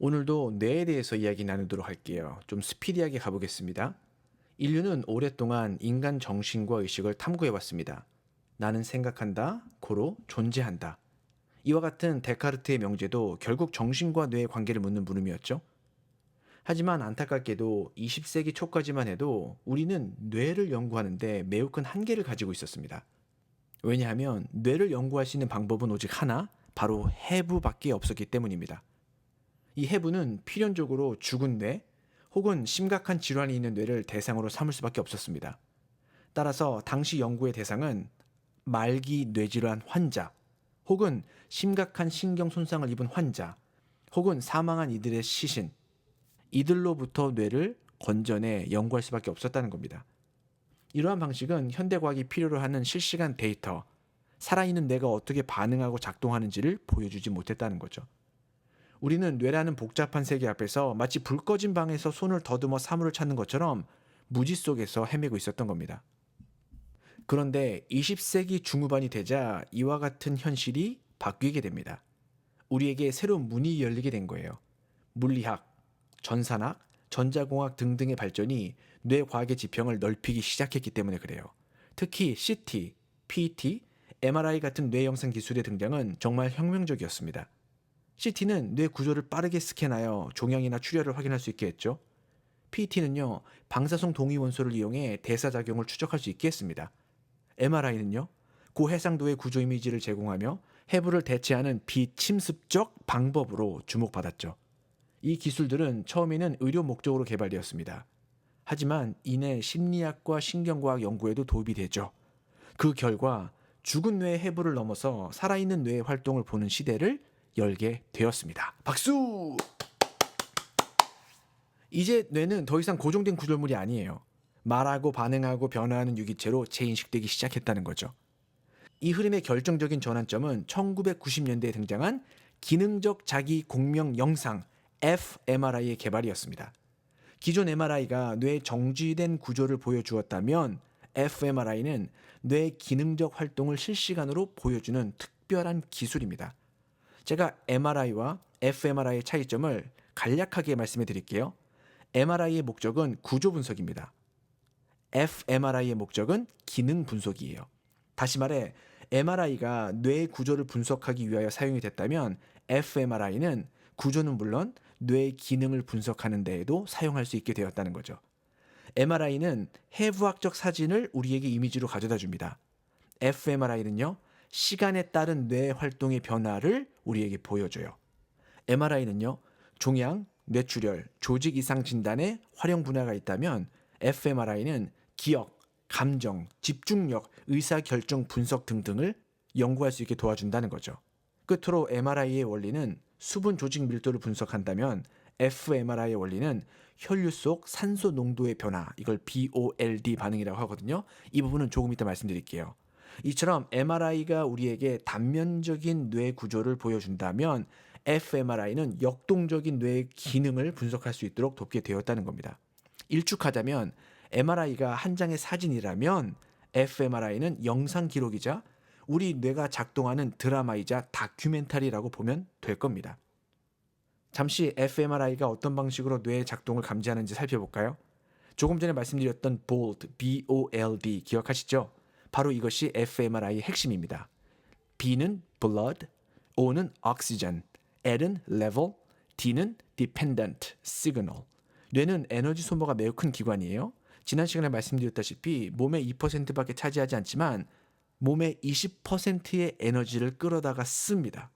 오늘도 뇌에 대해서 이야기 나누도록 할게요. 좀 스피디하게 가보겠습니다. 인류는 오랫동안 인간 정신과 의식을 탐구해왔습니다. 나는 생각한다, 고로 존재한다. 이와 같은 데카르트의 명제도 결국 정신과 뇌의 관계를 묻는 물음이었죠. 하지만 안타깝게도 20세기 초까지만 해도 우리는 뇌를 연구하는데 매우 큰 한계를 가지고 있었습니다. 왜냐하면 뇌를 연구할 수 있는 방법은 오직 하나, 바로 해부밖에 없었기 때문입니다. 이 해부는 필연적으로 죽은 뇌 혹은 심각한 질환이 있는 뇌를 대상으로 삼을 수밖에 없었습니다. 따라서 당시 연구의 대상은 말기 뇌질환 환자 혹은 심각한 신경 손상을 입은 환자 혹은 사망한 이들의 시신, 이들로부터 뇌를 건져내 연구할 수밖에 없었다는 겁니다. 이러한 방식은 현대과학이 필요로 하는 실시간 데이터, 살아있는 뇌가 어떻게 반응하고 작동하는지를 보여주지 못했다는 거죠. 우리는 뇌라는 복잡한 세계 앞에서 마치 불 꺼진 방에서 손을 더듬어 사물을 찾는 것처럼 무지 속에서 헤매고 있었던 겁니다. 그런데 20세기 중후반이 되자 이와 같은 현실이 바뀌게 됩니다. 우리에게 새로운 문이 열리게 된 거예요. 물리학, 전산학, 전자공학 등등의 발전이 뇌과학의 지평을 넓히기 시작했기 때문에 그래요. 특히 CT, PT, MRI 같은 뇌 영상 기술의 등장은 정말 혁명적이었습니다. CT는 뇌 구조를 빠르게 스캔하여 종양이나 출혈을 확인할 수 있게 했죠. PT는요, 방사성 동위 원소를 이용해 대사작용을 추적할 수 있게 했습니다. MRI는요, 고해상도의 구조 이미지를 제공하며 해부를 대체하는 비침습적 방법으로 주목받았죠. 이 기술들은 처음에는 의료 목적으로 개발되었습니다. 하지만 이내 심리학과 신경과학 연구에도 도움이 되죠. 그 결과 죽은 뇌의 해부를 넘어서 살아있는 뇌의 활동을 보는 시대를 열게 되었습니다. 박수! 이제 뇌는 더 이상 고정된 구조물이 아니에요. 말하고 반응하고 변화하는 유기체로 재인식되기 시작했다는 거죠. 이 흐름의 결정적인 전환점은 1990년대에 등장한 기능적 자기 공명 영상 fMRI의 개발이었습니다. 기존 MRI가 뇌의 정지된 구조를 보여주었다면 fMRI는 뇌의 기능적 활동을 실시간으로 보여주는 특별한 기술입니다. 제가 MRI와 fMRI의 차이점을 간략하게 말씀해 드릴게요. MRI의 목적은 구조 분석입니다. fMRI의 목적은 기능 분석이에요. 다시 말해 MRI가 뇌의 구조를 분석하기 위하여 사용이 됐다면 fMRI는 구조는 물론 뇌의 기능을 분석하는 데에도 사용할 수 있게 되었다는 거죠. MRI는 해부학적 사진을 우리에게 이미지로 가져다 줍니다. fMRI는요, 시간에 따른 뇌 활동의 변화를 우리에게 보여줘요. MRI는요, 종양, 뇌출혈, 조직 이상 진단에 활용 분야가 있다면 fMRI는 기억, 감정, 집중력, 의사결정 분석 등등을 연구할 수 있게 도와준다는 거죠. 끝으로 MRI의 원리는 수분 조직 밀도를 분석한다면 fMRI의 원리는 혈류 속 산소 농도의 변화, 이걸 BOLD 반응이라고 하거든요. 이 부분은 조금 이따 말씀드릴게요. 이처럼 MRI가 우리에게 단면적인 뇌 구조를 보여준다면 fMRI는 역동적인 뇌의 기능을 분석할 수 있도록 돕게 되었다는 겁니다. 일축하자면 MRI가 한 장의 사진이라면 fMRI는 영상 기록이자 우리 뇌가 작동하는 드라마이자 다큐멘터리라고 보면 될 겁니다. 잠시 fMRI가 어떤 방식으로 뇌의 작동을 감지하는지 살펴볼까요? 조금 전에 말씀드렸던 BOLD, B-O-L-D 기억하시죠? 바로 이것이 fMRI의 핵심입니다. B는 blood, O는 oxygen, L은 level, D는 dependent signal. 뇌는 에너지 소모가 매우 큰 기관이에요. 지난 시간에 말씀드렸다시피 몸의 2%밖에 차지하지 않지만 몸의 20%의 에너지를 끌어다가 씁니다.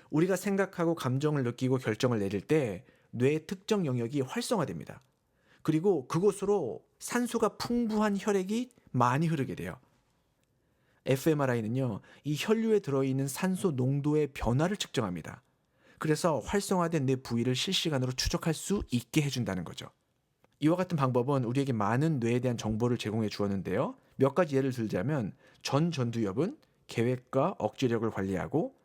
우리가 생각하고 감정을 느끼고 결정을 내릴 때 뇌의 특정 영역이 활성화됩니다. 그리고 그곳으로 산소가 풍부한 혈액이 많이 흐르게 돼요. fMRI는요, 이 혈류에 들어있는 산소 농도의 변화를 측정합니다. 그래서 활성화된 뇌 부위를 실시간으로 추적할 수 있게 해준다는 거죠. 이와 같은 방법은 우리에게 많은 뇌에 대한 정보를 제공해 주었는데요. 몇 가지 예를 들자면 전두엽은 계획과 억제력을 관리하고,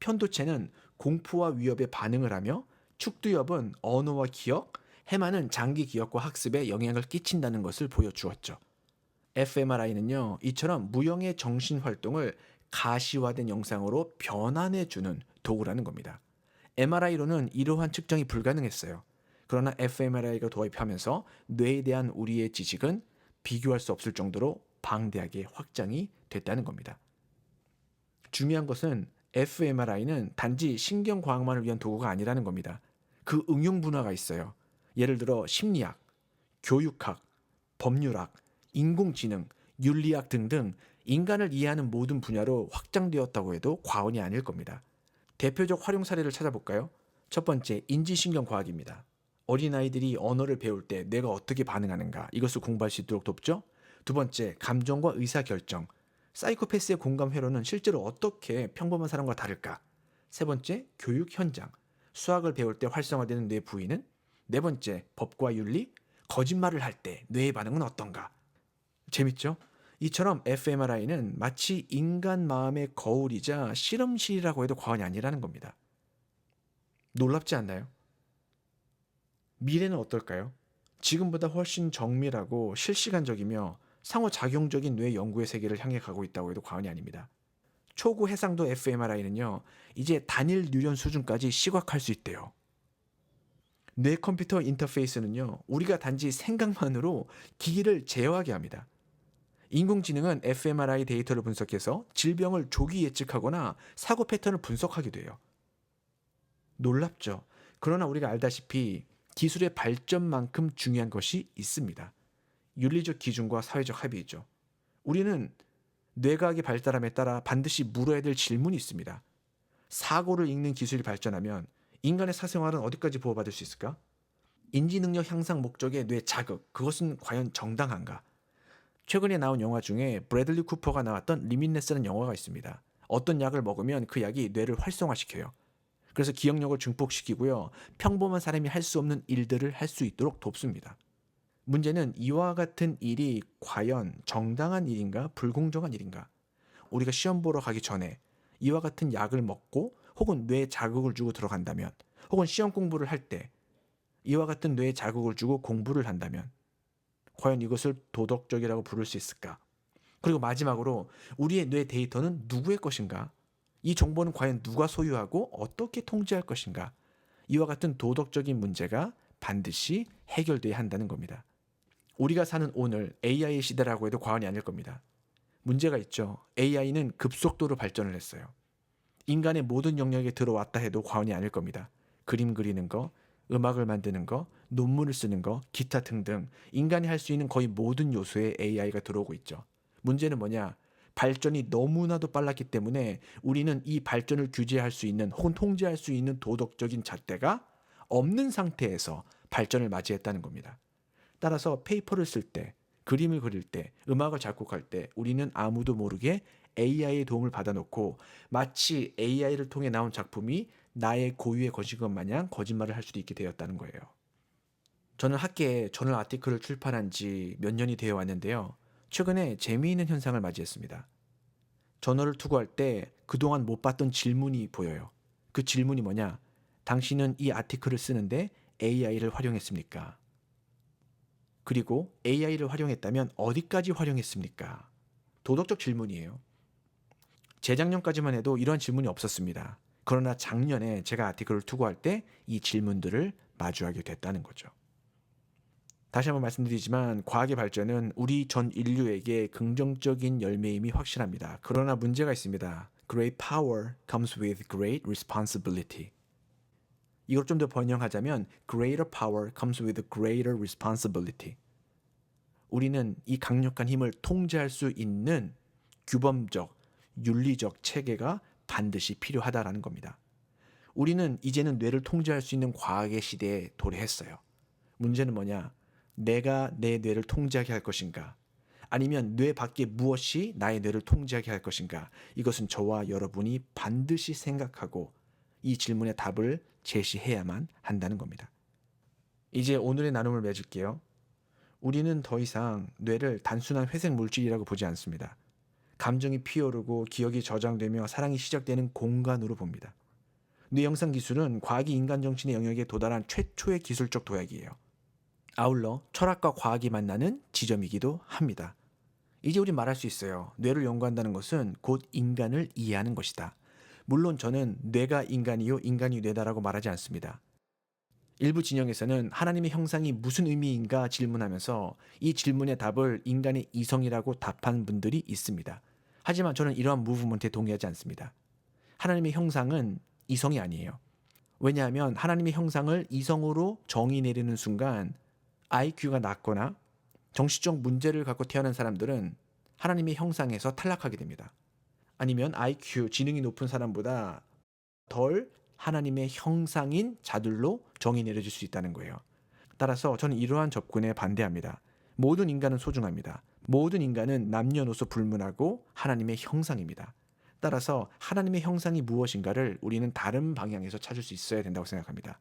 편도체는 공포와 위협에 반응을 하며, 축두엽은 언어와 기억, 해마는 장기 기억과 학습에 영향을 끼친다는 것을 보여주었죠. fMRI는요, 이처럼 무형의 정신 활동을 가시화된 영상으로 변환해주는 도구라는 겁니다. MRI로는 이러한 측정이 불가능했어요. 그러나 fMRI가 도입하면서 뇌에 대한 우리의 지식은 비교할 수 없을 정도로 방대하게 확장이 됐다는 겁니다. 중요한 것은 fMRI는 단지 신경과학만을 위한 도구가 아니라는 겁니다. 그 응용 분야가 있어요. 예를 들어 심리학, 교육학, 법률학, 인공지능, 윤리학 등등 인간을 이해하는 모든 분야로 확장되었다고 해도 과언이 아닐 겁니다. 대표적 활용 사례를 찾아볼까요? 첫 번째, 인지신경과학입니다. 어린아이들이 언어를 배울 때 뇌가 어떻게 반응하는가 이것을 공부할 수 있도록 돕죠. 두 번째, 감정과 의사결정. 사이코패스의 공감 회로는 실제로 어떻게 평범한 사람과 다를까? 세 번째, 교육 현장. 수학을 배울 때 활성화되는 뇌 부위는? 네 번째, 법과 윤리. 거짓말을 할 때 뇌의 반응은 어떤가? 재밌죠? 이처럼 fMRI는 마치 인간 마음의 거울이자 실험실이라고 해도 과언이 아니라는 겁니다. 놀랍지 않나요? 미래는 어떨까요? 지금보다 훨씬 정밀하고 실시간적이며 상호작용적인 뇌 연구의 세계를 향해 가고 있다고 해도 과언이 아닙니다. 초고 해상도 fMRI는요, 이제 단일 뉴런 수준까지 시각할 수 있대요. 뇌 컴퓨터 인터페이스는요, 우리가 단지 생각만으로 기기를 제어하게 합니다. 인공지능은 fMRI 데이터를 분석해서 질병을 조기 예측하거나 사고 패턴을 분석하기도 해요. 놀랍죠? 그러나 우리가 알다시피 기술의 발전만큼 중요한 것이 있습니다. 윤리적 기준과 사회적 합의죠. 우리는 뇌과학의 발달함에 따라 반드시 물어야 될 질문이 있습니다. 사고를 읽는 기술이 발전하면 인간의 사생활은 어디까지 보호받을 수 있을까? 인지능력 향상 목적의 뇌 자극, 그것은 과연 정당한가? 최근에 나온 영화 중에 브래들리 쿠퍼가 나왔던 리미네스라는 영화가 있습니다. 어떤 약을 먹으면 그 약이 뇌를 활성화시켜요. 그래서 기억력을 증폭시키고요. 평범한 사람이 할 수 없는 일들을 할 수 있도록 돕습니다. 문제는 이와 같은 일이 과연 정당한 일인가 불공정한 일인가? 우리가 시험 보러 가기 전에 이와 같은 약을 먹고 혹은 뇌에 자극을 주고 들어간다면 혹은 시험 공부를 할 때 이와 같은 뇌에 자극을 주고 공부를 한다면 과연 이것을 도덕적이라고 부를 수 있을까? 그리고 마지막으로 우리의 뇌 데이터는 누구의 것인가? 이 정보는 과연 누가 소유하고 어떻게 통제할 것인가? 이와 같은 도덕적인 문제가 반드시 해결돼야 한다는 겁니다. 우리가 사는 오늘 AI의 시대라고 해도 과언이 아닐 겁니다. 문제가 있죠. AI는 급속도로 발전을 했어요. 인간의 모든 영역에 들어왔다 해도 과언이 아닐 겁니다. 그림 그리는 거, 음악을 만드는 거, 논문을 쓰는 거, 기타 등등 인간이 할 수 있는 거의 모든 요소에 AI가 들어오고 있죠. 문제는 뭐냐? 발전이 너무나도 빨랐기 때문에 우리는 이 발전을 규제할 수 있는 혹은 통제할 수 있는 도덕적인 잣대가 없는 상태에서 발전을 맞이했다는 겁니다. 따라서 페이퍼를 쓸 때, 그림을 그릴 때, 음악을 작곡할 때 우리는 아무도 모르게 AI의 도움을 받아놓고 마치 AI를 통해 나온 작품이 나의 고유의 것인 것 마냥 거짓말을 할 수도 있게 되었다는 거예요. 저는 학계에 저널 아티클을 출판한 지 몇 년이 되어 왔는데요. 최근에 재미있는 현상을 맞이했습니다. 저널을 투고할 때 그동안 못 봤던 질문이 보여요. 그 질문이 뭐냐? 당신은 이 아티클을 쓰는데 AI를 활용했습니까? 그리고 AI를 활용했다면 어디까지 활용했습니까? 도덕적 질문이에요. 재작년까지만 해도 이런 질문이 없었습니다. 그러나 작년에 제가 아티클을 투고할 때 이 질문들을 마주하게 됐다는 거죠. 다시 한번 말씀드리지만 과학의 발전은 우리 전 인류에게 긍정적인 열매임이 확실합니다. 그러나 문제가 있습니다. Great power comes with great responsibility. 이걸 좀 더 번역하자면 Greater power comes with greater responsibility. 우리는 이 강력한 힘을 통제할 수 있는 규범적, 윤리적 체계가 반드시 필요하다라는 겁니다. 우리는 이제는 뇌를 통제할 수 있는 과학의 시대에 도래했어요. 문제는 뭐냐? 내가 내 뇌를 통제하게 할 것인가? 아니면 뇌 밖에 무엇이 나의 뇌를 통제하게 할 것인가? 이것은 저와 여러분이 반드시 생각하고 이 질문의 답을 제시해야만 한다는 겁니다. 이제 오늘의 나눔을 맺을게요. 우리는 더 이상 뇌를 단순한 회색 물질이라고 보지 않습니다. 감정이 피어오르고 기억이 저장되며 사랑이 시작되는 공간으로 봅니다. 뇌영상 기술은 과학이 인간 정신의 영역에 도달한 최초의 기술적 도약이에요. 아울러 철학과 과학이 만나는 지점이기도 합니다. 이제 우린 말할 수 있어요. 뇌를 연구한다는 것은 곧 인간을 이해하는 것이다. 물론 저는 뇌가 인간이요, 인간이 뇌다라고 말하지 않습니다. 일부 진영에서는 하나님의 형상이 무슨 의미인가 질문하면서 이 질문의 답을 인간의 이성이라고 답한 분들이 있습니다. 하지만 저는 이러한 무브먼트에 동의하지 않습니다. 하나님의 형상은 이성이 아니에요. 왜냐하면 하나님의 형상을 이성으로 정의 내리는 순간 IQ가 낮거나 정신적 문제를 갖고 태어난 사람들은 하나님의 형상에서 탈락하게 됩니다. 아니면 IQ, 지능이 높은 사람보다 덜 하나님의 형상인 자들로 정의 내려질 수 있다는 거예요. 따라서 저는 이러한 접근에 반대합니다. 모든 인간은 소중합니다. 모든 인간은 남녀노소 불문하고 하나님의 형상입니다. 따라서 하나님의 형상이 무엇인가를 우리는 다른 방향에서 찾을 수 있어야 된다고 생각합니다.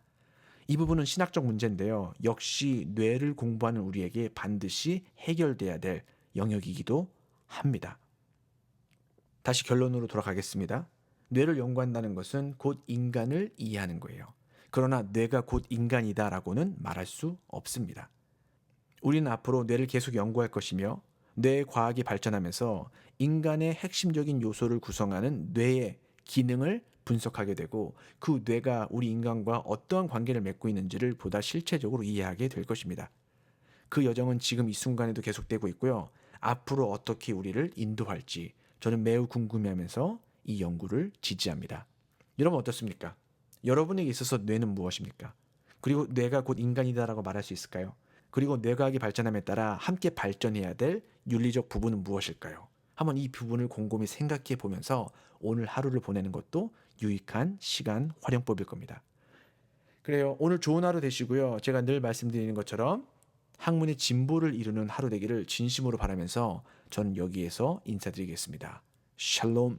이 부분은 신학적 문제인데요. 역시 뇌를 공부하는 우리에게 반드시 해결돼야 될 영역이기도 합니다. 다시 결론으로 돌아가겠습니다. 뇌를 연구한다는 것은 곧 인간을 이해하는 거예요. 그러나 뇌가 곧 인간이다라고는 말할 수 없습니다. 우리는 앞으로 뇌를 계속 연구할 것이며 뇌 과학이 발전하면서 인간의 핵심적인 요소를 구성하는 뇌의 기능을 분석하게 되고 그 뇌가 우리 인간과 어떠한 관계를 맺고 있는지를 보다 실체적으로 이해하게 될 것입니다. 그 여정은 지금 이 순간에도 계속되고 있고요. 앞으로 어떻게 우리를 인도할지 저는 매우 궁금해하면서 이 연구를 지지합니다. 여러분 어떻습니까? 여러분에게 있어서 뇌는 무엇입니까? 그리고 뇌가 곧 인간이다라고 말할 수 있을까요? 그리고 뇌과학이 발전함에 따라 함께 발전해야 될 윤리적 부분은 무엇일까요? 한번 이 부분을 곰곰이 생각해 보면서 오늘 하루를 보내는 것도 유익한 시간 활용법일 겁니다. 그래요. 오늘 좋은 하루 되시고요. 제가 늘 말씀드리는 것처럼 학문의 진보를 이루는 하루 되기를 진심으로 바라면서 저는 여기에서 인사드리겠습니다. 샬롬.